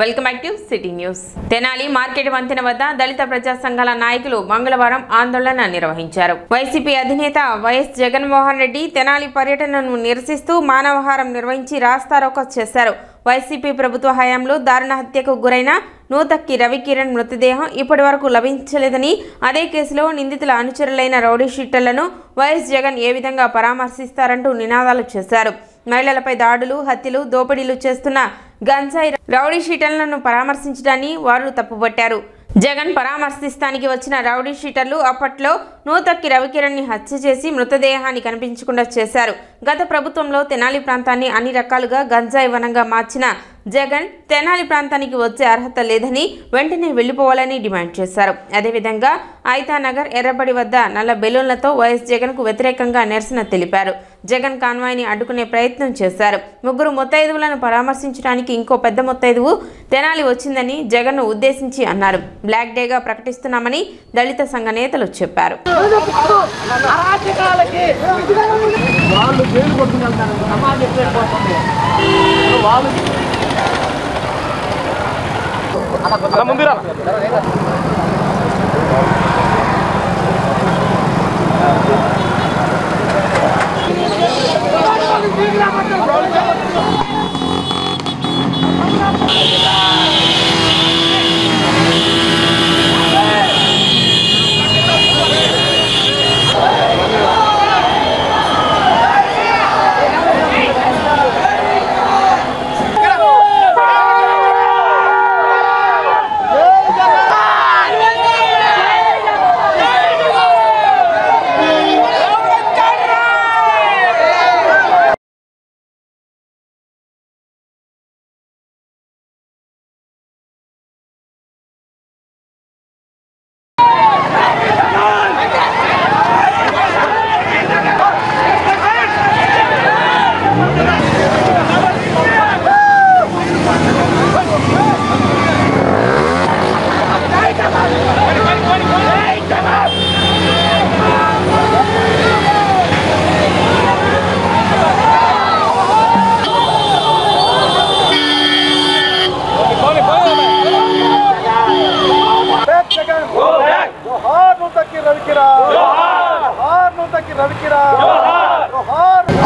Welcome back to city news. Tenali market వంతెన వద్ద దళిత ప్రజా సంఘాల నాయకులు మంగళవారం ఆందోళన నిర్వహించారు. వైసీపీ అధినేత వైఎస్ జగన్మోహన్ రెడ్డి తెనాలి పర్యటనను నిరసిస్తూ మానవహారం నిర్వహించి రాస్తారోకో చేశారు. వైసీపీ ప్రభుత్వ హయాంలో దారుణ హత్యకు గురైన నూతక్కి రవికిరణ్ మృతదేహం ఇప్పటి వరకు లభించలేదని, అదే కేసులో నిందితుల అనుచరులైన రౌడీ షీటర్లను వైఎస్ జగన్ ఏ విధంగా పరామర్శిస్తారంటూ నినాదాలు చేశారు. మహిళలపై దాడులు, హత్యలు, దోపిడీలు చేస్తున్న గంజాయి రౌడీ షీటర్లను పరామర్శించడాన్ని వారు తప్పుపట్టారు. జగన్ పరామర్శిస్తానికి వచ్చిన రౌడీ షీటర్లు అప్పట్లో నూతక్కి రవికిరణ్ని హత్య చేసి మృతదేహాన్ని కనిపించకుండా చేశారు. గత ప్రభుత్వంలో తెనాలి ప్రాంతాన్ని అన్ని రకాలుగా గంజాయి వనంగా మార్చిన జగన్ తెనాలి ప్రాంతానికి వచ్చే అర్హత లేదని, వెంటనే వెళ్లిపోవాలని డిమాండ్ చేశారు. అదేవిధంగా ఐతానగర్ ఎర్రబడి వద్ద నల్ల బెలూన్లతో వైఎస్ జగన్కు వ్యతిరేకంగా నిరసన తెలిపారు. జగన్ కాన్వాయ్ని అడ్డుకునే ప్రయత్నం చేశారు. ముగ్గురు ముత్తైదువులను పరామర్శించడానికి ఇంకో పెద్ద ముత్తైదువు తెనాలి వచ్చిందని జగన్ను ఉద్దేశించి అన్నారు. బ్లాక్ డేగా ప్రకటిస్తున్నామని దళిత సంఘ నేతలు చెప్పారు.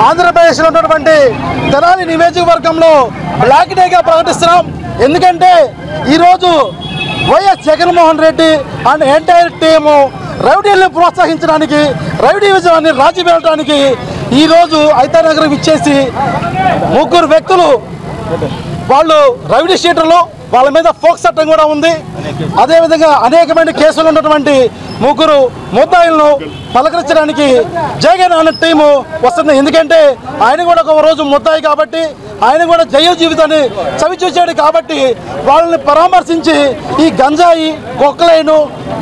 ఆంధ్రప్రదేశ్లో ఉన్నటువంటి తెనాలి నియోజకవర్గంలో బ్లాక్ డేగా ప్రకటిస్తున్నాం. ఎందుకంటే ఈరోజు YS Jaganmohan Reddy and entire team రౌడీలను ప్రోత్సహించడానికి, రౌడీ విజయాన్ని రాజీ వెళ్ళడానికి ఈరోజు ఐతానగర్ ఇచ్చేసి ముగ్గురు వ్యక్తులు వాళ్ళు రౌడీ షీటర్లు, వాళ్ళ మీద ఫోక్స్ చట్టం కూడా ఉంది. అదేవిధంగా అనేకమైన కేసులు ఉన్నటువంటి ముగ్గురు ముద్దాయిలను పలకరించడానికి జగన్ అనే టీము వస్తుంది. ఎందుకంటే ఆయన కూడా ఒక రోజు ముద్దాయి కాబట్టి, ఆయన కూడా జైలు జీవితాన్ని చవి చూశాడు కాబట్టి వాళ్ళని పరామర్శించి ఈ గంజాయి, కొక్కలైను,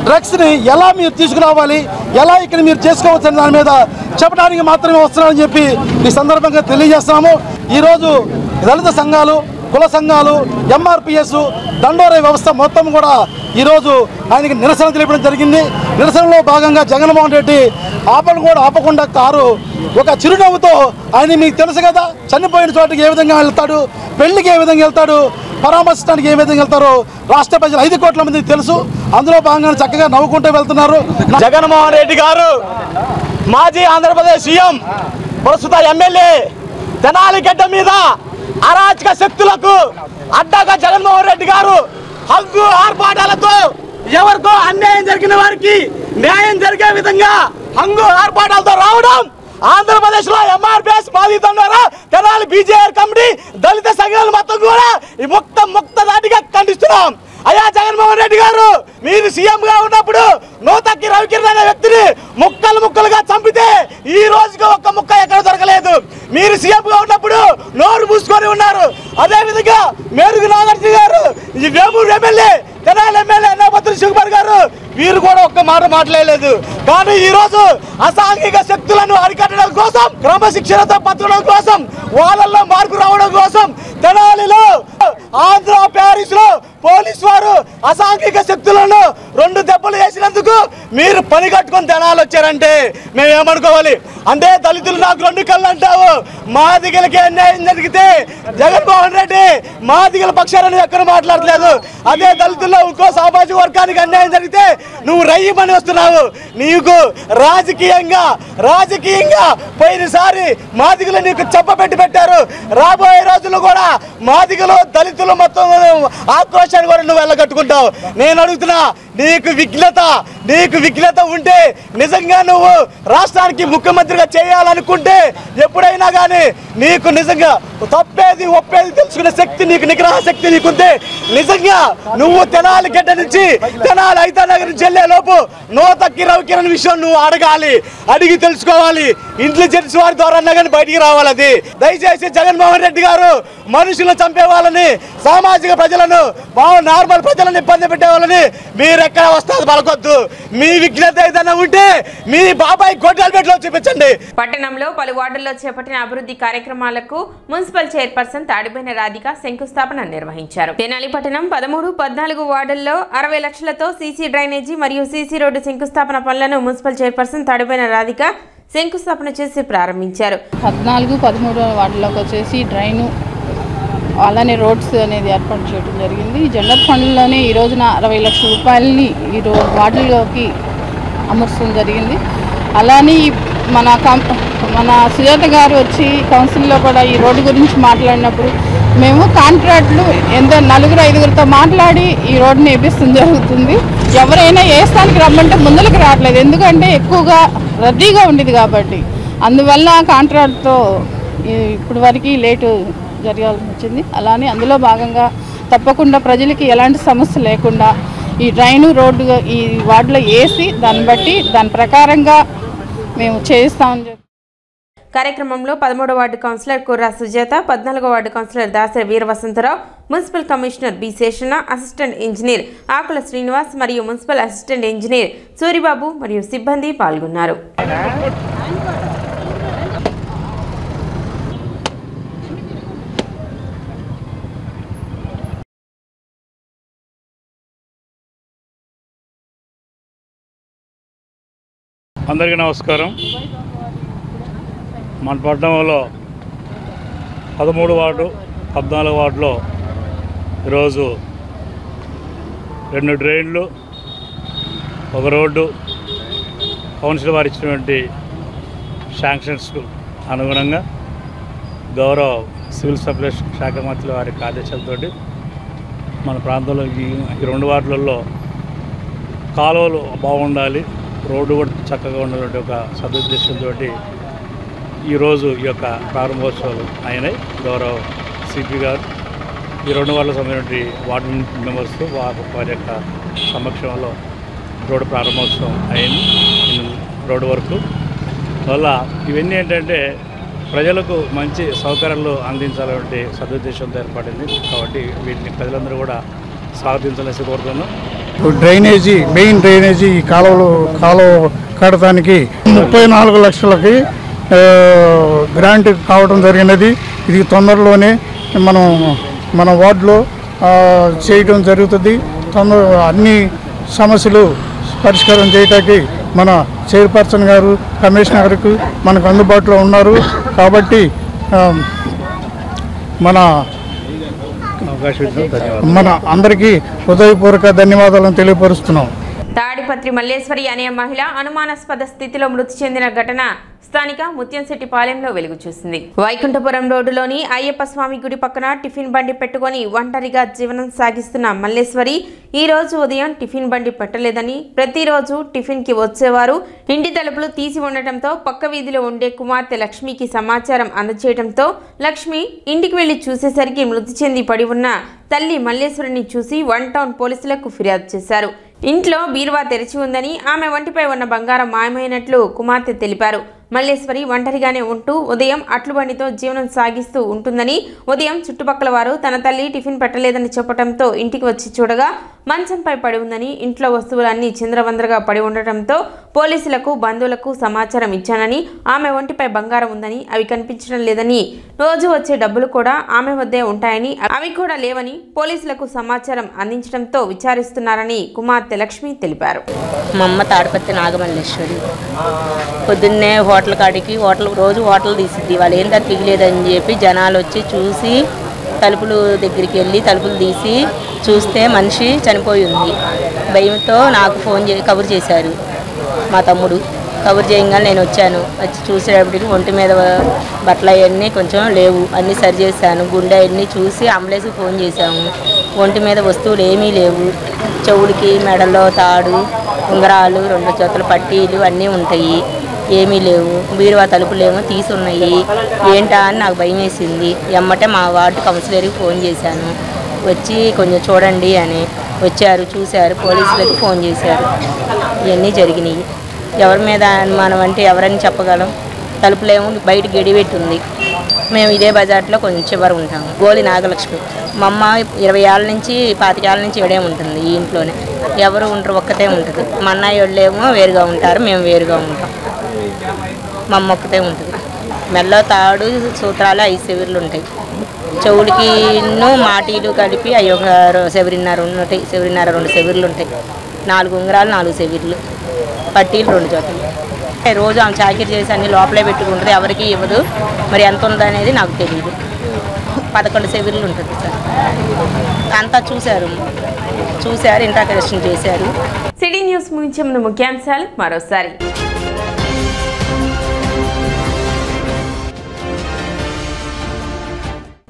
డ్రగ్స్ని ఎలా మీరు తీసుకురావాలి, ఎలా ఇక్కడ మీరు చేసుకోవచ్చు దాని మీద చెప్పడానికి మాత్రమే వస్తున్నారని చెప్పి ఈ సందర్భంగా తెలియజేస్తున్నాము. ఈరోజు దళిత సంఘాలు, కుల సంఘాలు, ఎంఆర్పిఎస్, దండోరా వ్యవస్థ మొత్తం కూడా ఈరోజు ఆయనకి నిరసన తెలిపడం జరిగింది. నిరసనలో భాగంగా జగన్మోహన్ రెడ్డి ఆపకుండా కారు ఒక చిరునవ్వుతో, ఆయన మీకు తెలుసు కదా చనిపోయిన చోటుకి ఏ విధంగా వెళ్తాడు, పెళ్లికి ఏ విధంగా వెళ్తాడు, పరామర్శించడానికి ఏ విధంగా వెళ్తారో రాష్ట్ర ప్రజలు 5 కోట్ల మందికి తెలుసు. అందులో భాగంగా చక్కగా నవ్వుకుంటూ వెళ్తున్నారు. జగన్మోహన్ రెడ్డి గారు మాజీ ఆంధ్రప్రదేశ్ సీఎం, ప్రస్తుత ఎమ్మెల్యే, తెనాలి గడ్డ మీద అరాచక శక్తులకు అడ్డగా జగన్మోహన్ రెడ్డి గారు హక్కు ఆర్పాటాలతో ఎవరికో అన్యాయం జరిగిన వారికి న్యాయం జరిగే విధంగా హంగు ఆర్పాటాలతో రావడం ఆంధ్రప్రదేశ్ లో ఎంఆర్పిఎస్ బాధితున్నారు. తెనాలి బీజేఆర్ కమిటీ, దళిత సంఘాలు మొత్తం కూడా ఈ ముక్త దాటిగా ఖండిస్తున్నాం. అయ్యా జగన్మోహన్ రెడ్డి గారు, మీరు సీఎం గా ఉన్నప్పుడు నూతక్కి రవికిరణ్ అనే వ్యక్తిని ముక్కలుగా చంపితే ఈ రోజుకి ఒక్క ముక్క ఎక్కడ దొరకలేదు. మీరు సీఎం గా ఉన్నప్పుడు నోరు మూసుకొని ఉన్నారు. అదే విధంగా మేరుగు నాగార్జున గారు, ఈ వేమూరు ఎమ్మెల్యే, తెనాలి ఎమ్మెల్యే అన్నపత్రి శివకుమార్ గారు, వీరు కూడా ఒక్క మాట మాట్లాడలేదు. కానీ ఈ రోజు అసాంఘిక శక్తులను అరికట్టడం కోసం, క్రమశిక్షణతో పట్టడం కోసం, వాళ్ళల్లో మార్పు రావడం కోసం తెనాలిలో, ఆంధ్ర ప్యారిస్ లో పోలీసు వారు అసాంఘిక శక్తులను 2 దెబ్బలు వేసినందుకు మీరు పని కట్టుకొని తెనాలి వచ్చారంటే మేమేమనుకోవాలి? అంటే దళితులు నాకు 2 కళ్ళు అంటావు. మాదిగలకి అన్యాయం జరిగితే జగన్మోహన్ రెడ్డి మాదిగల పక్షాలను ఎక్కడ మాట్లాడలేదు. అదే దళితుల్లో ఇంకో సామాజిక వర్గానికి అన్యాయం జరిగితే నువ్వు రయ్యమని వస్తున్నావు. నీకు రాజకీయంగా పోయినసారి మాదిగలు నీకు చెప్పబెట్టి పెట్టారు. రాబోయే రోజుల్లో కూడా మాదిగలు దళితులు మొత్తం ఆక్రోశాన్ని కూడా నువ్వు వెళ్ళగట్టుకుంటావు. నేను అడుగుతున్నా, నీకు విఘ్నత ఉంటే నిజంగా నువ్వు రాష్ట్రానికి ముఖ్యమంత్రిగా చేయాలనుకుంటే ఎప్పుడైనా కానీ నీకు నిజంగా తప్పేది ఒప్పేది తెలుసుకునే శక్తి నీకు, నిగ్రహ శక్తి నీకుంటే నిజంగా నువ్వు తెనాలి గడ్డ నుంచి తెనాలి ఐతానగర్ నుంచి వెళ్ళే లోపు నోతక్కి రవికిరణ విషయం నువ్వు అడిగి తెలుసుకోవాలి. ఇంటెలిజెన్స్ వారి ద్వారా కానీ బయటికి రావాలి. అది దయచేసి జగన్మోహన్ రెడ్డి గారు మనుషులను చంపే వాళ్ళని, సామాజిక ప్రజలను, నార్మల్ ప్రజలను ఇబ్బంది పెట్టే వాళ్ళని మీరు ఎక్కడ వస్తారు పలకొద్దు. మీ విఘ్నత ఏదైనా ఉంటే మీ బాబాయ్ గొడ్డలపేటలో చూపించండి. పట్టణంలో పలు వార్డుల్లో చేపట్టిన అభివృద్ధి కార్యక్రమాలకు మున్సిపల్ చైర్పర్సన్ తాడిపోయిన రాధిక శంకుస్థాపన నిర్వహించారు. తెనాలి పట్టణం 13, 14 వార్డుల్లో 60 లక్షలతో సీసీ డ్రైనేజీ మరియు సీసీ రోడ్డు శంకుస్థాపన పనులను మున్సిపల్ చైర్పర్సన్ తాడిపోయిన రాధిక శంకుస్థాపన చేసి ప్రారంభించారు. 14, 13 వార్డులోకి వచ్చేసి డ్రైను అలానే రోడ్స్ అనేది ఏర్పాటు చేయడం జరిగింది. ఈ జనరల్ ఫండ్లోనే ఈ రోజున 60 లక్షల రూపాయలని ఈ వార్డుల్లోకి అమర్చడం జరిగింది. అలానే మన సుజాత గారు వచ్చి కౌన్సిల్లో కూడా ఈ రోడ్డు గురించి మాట్లాడినప్పుడు మేము కాంట్రాక్టులు 4-5గురితో మాట్లాడి ఈ రోడ్డుని వేపిస్తుంది జరుగుతుంది. ఎవరైనా వేస్తానికి రమ్మంటే ముందరికి రావట్లేదు, ఎందుకంటే ఎక్కువగా రద్దీగా ఉండేది కాబట్టి. అందువల్ల కాంట్రాక్ట్తో ఇప్పటి వరకు లేటు జరగాల్సి వచ్చింది. అలానే అందులో భాగంగా తప్పకుండా ప్రజలకి ఎలాంటి సమస్య లేకుండా ఈ డ్రైను రోడ్డు ఈ వార్డులో వేసి దాని ప్రకారంగా మేము చేయిస్తామని చెప్పి. కార్యక్రమంలో 13వ వార్డు కౌన్సిలర్ కుర్రా సుజాత, 14వ ward councillor Dasari Veera Vasantha Rao, municipal commissioner B Seshana, assistant engineer Akula Srinivas మరియు మున్సిపల్ అసిస్టెంట్ ఇంజనీర్ సూరిబాబు మరియు సిబ్బంది పాల్గొన్నారు. అందరికీ నమస్కారం. మన పట్టణంలో 13 వార్డు, 14 వార్డులో ఈరోజు 2 డ్రైన్లు, 1 రోడ్డు కౌన్సిల్ వారు ఇచ్చినటువంటి శాంక్షన్స్కు అనుగుణంగా గౌరవ సివిల్ సప్లైస్ శాఖ మంత్రుల వారి ఆదేశాలతోటి మన ప్రాంతంలో ఈ 2 వార్డులలో కాలువలు బాగుండాలి, రోడ్డు కూడా చక్కగా ఉన్నటువంటి ఒక సదుద్దేశంతో ఈరోజు ఈ యొక్క ప్రారంభోత్సవాలు అయినాయి. గౌరవ సిపి గారు ఈ 2 వార్డులకు సంబంధించిన వార్డు మెంబర్స్ వారి యొక్క సమక్షంలో రోడ్డు ప్రారంభోత్సవం అయింది. రోడ్డు వరకు వల్ల ఇవన్నీ ఏంటంటే ప్రజలకు మంచి సౌకర్యాలు అందించాలనే సదుద్దేశంతో ఏర్పడింది. కాబట్టి వీటిని ప్రజలందరూ కూడా స్వాగతించాలని కోరుతున్నాం. డ్రైనేజీ, మెయిన్ డ్రైనేజీ కాలువ కడటానికి 34 లక్షలకి గ్రాంట్ కావడం జరిగినది. ఇది తొందరలోనే మన వార్డులో చేయడం జరుగుతుంది. అన్ని సమస్యలు పరిష్కారం చేయడానికి మన చైర్పర్సన్ గారు, కమిషనర్ గారికి మనకు అందుబాటులో ఉన్నారు. కాబట్టి మన అందరికీ హృదయపూర్వక ధన్యవాదాలను తెలియపరుస్తున్నాం. తాడిపత్రి మల్లేశ్వరి అనే మహిళ అనుమానాస్పద స్థితిలో మృతి చెందిన ఘటన స్థానిక ముత్యంశెట్టిపాలెంలో వెలుగు చూసింది. వైకుంఠపురం రోడ్డులోని అయ్యప్ప స్వామి గుడి పక్కన టిఫిన్ బండి పెట్టుకుని ఒంటరిగా జీవనం సాగిస్తున్న మల్లేశ్వరి ఈ రోజు ఉదయం టిఫిన్ బండి పెట్టలేదని, ప్రతిరోజు టిఫిన్ కి వచ్చేవారు ఇంటి తలుపులు తీసి ఉండటంతో పక్క వీధిలో ఉండే కుమార్తె లక్ష్మికి సమాచారం అందజేయడంతో లక్ష్మి ఇంటికి వెళ్లి చూసేసరికి మృతి చెంది పడి ఉన్న తల్లి మల్లేశ్వరిని చూసి 1 టౌన్ పోలీసులకు ఫిర్యాదు చేశారు. ఇంట్లో బీరువా తెరిచి ఉందని, ఆమె వంటిపై ఉన్న బంగారం మాయమైనట్లు కుమార్తె తెలిపారు. మల్లేశ్వరి ఒంటరిగానే ఉంటూ ఉదయం అట్లు బండితో జీవనం సాగిస్తూ ఉంటుందని, ఉదయం చుట్టుపక్కల వారు తన తల్లి టిఫిన్ పెట్టలేదని చెప్పడంతో ఇంటికి వచ్చి చూడగా మంచంపై పడి ఉందని, ఇంట్లో వస్తువులన్నీ చిందరవందరగా పడి ఉండటంతో పోలీసులకు బంధువులకు సమాచారం ఇచ్చానని, ఆమె ఒంటిపై బంగారం ఉందని, అవి కనిపించడం లేదని, రోజు వచ్చే డబ్బులు కూడా ఆమె వద్దే ఉంటాయని, అవి కూడా లేవని పోలీసులకు సమాచారం అందించడంతో విచారిస్తున్నారని కుమార్తె లక్ష్మి తెలిపారు. మా అమ్మ తాడిపత్రి నాగమల్లేశ్వరి పొద్దున్నే హోటల్ కాడికి రోజు హోటల్ తీసిద్ది. వాళ్ళు ఏం తిగలేదని చెప్పి జనాలు వచ్చి చూసి తలుపులు దగ్గరికి వెళ్ళి తలుపులు తీసి చూస్తే మనిషి చనిపోయి ఉంది. భయంతో నాకు కబురు చేశారు మా తమ్ముడు. కబురు చేయగానే నేను వచ్చాను. వచ్చి చూసేటప్పటికి ఒంటి మీద బట్టలు అవన్నీ కొంచెం లేవు, అన్నీ సరి చేశాను. గుండె అన్నీ చూసి అంబులెన్స్కి ఫోన్ చేశాము. ఒంటి మీద వస్తువులు ఏమీ లేవు. చెవులకి మెడలో తాడు, ఉంగరాలు, 2 జతల పట్టీలు అన్నీ ఉంటాయి. ఏమీ లేవు. బీరువా తలుపులేమో తీసున్నాయి. ఏంటా అని నాకు భయం వేసింది. ఎమ్మటే మా వార్డు కౌన్సిలర్కి ఫోన్ చేశాను. వచ్చి కొంచెం చూడండి అని వచ్చారు, చూశారు. పోలీసులకి ఫోన్ చేశారు. ఇవన్నీ జరిగినాయి. ఎవరి మీద అనుమానం అంటే ఎవరని చెప్పగలం. తలుపులేమో బయట గడిపెట్టుంది. మేము ఇదే బజార్లో కొంచెం చివరి ఉంటాము. గోలి నాగలక్ష్మి. మా అమ్మ 20 ఏళ్ళ నుంచి 25 ఏళ్ళ నుంచి ఇక్కడే ఉంటుంది. ఈ ఇంట్లోనే ఎవరు ఉంటారు, ఒక్కతే ఉంటుంది. మా అన్నయ్య వాళ్ళేమో వేరుగా ఉంటారు, మేము వేరుగా ఉంటాం. మా అమ్మ ఒక్కతే ఉంటుంది. మెల్లో తాడు, సూత్రాలు 5 సెవిర్లు ఉంటాయి. చెవులకి మాటీలు కలిపి అవి ఒక సెవిరిన్నర ఉంటాయి. సెవిరిన్నర 2 సెవిర్లు ఉంటాయి. 4 ఉంగరాలు, 4 సెవిర్లు, పట్టీలు 2 జతలు. రోజు ఆమె చాకరీ చేసి అన్ని లోపలే పెట్టుకుంటుంది. ఎవరికి ఇవ్వదు. మరి ఎంత ఉందనేది నాకు తెలియదు. 11 సెవిర్లు ఉంటుంది సార్. అంతా చూశారు, ఇంటర్కరెక్షన్ చేశారు. సిటీ న్యూస్ ముగించే ముందు ముఖ్యాంశాలు మరోసారి.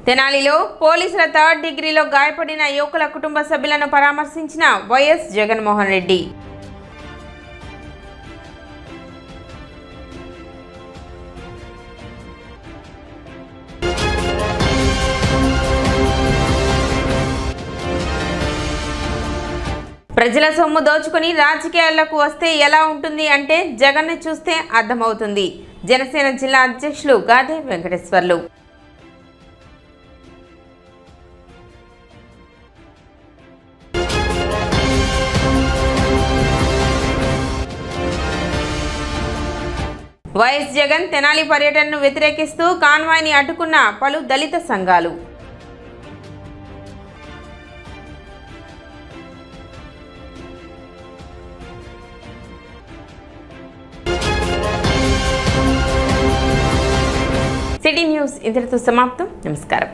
తెనాలిలో పోలీసుల 3rd డిగ్రీలో గాయపడిన యువకుల కుటుంబ సభ్యులను పరామర్శించిన వైఎస్ జగన్మోహన్ రెడ్డి. ప్రజల సొమ్ము దోచుకుని రాజకీయాలకు వస్తే ఎలా ఉంటుంది అంటే జగన్ను చూస్తే అర్థమవుతుంది. జనసేన జిల్లా అధ్యక్షులు గాదే వెంకటేశ్వర్లు. వైఎస్ జగన్ తెనాలి పర్యటనను వ్యతిరేకిస్తూ కాన్వాయ్ని అడ్డుకున్న పలు దళిత సంఘాలు. సిటీ న్యూస్ ఇంతటితో సమాప్తం. నమస్కారం.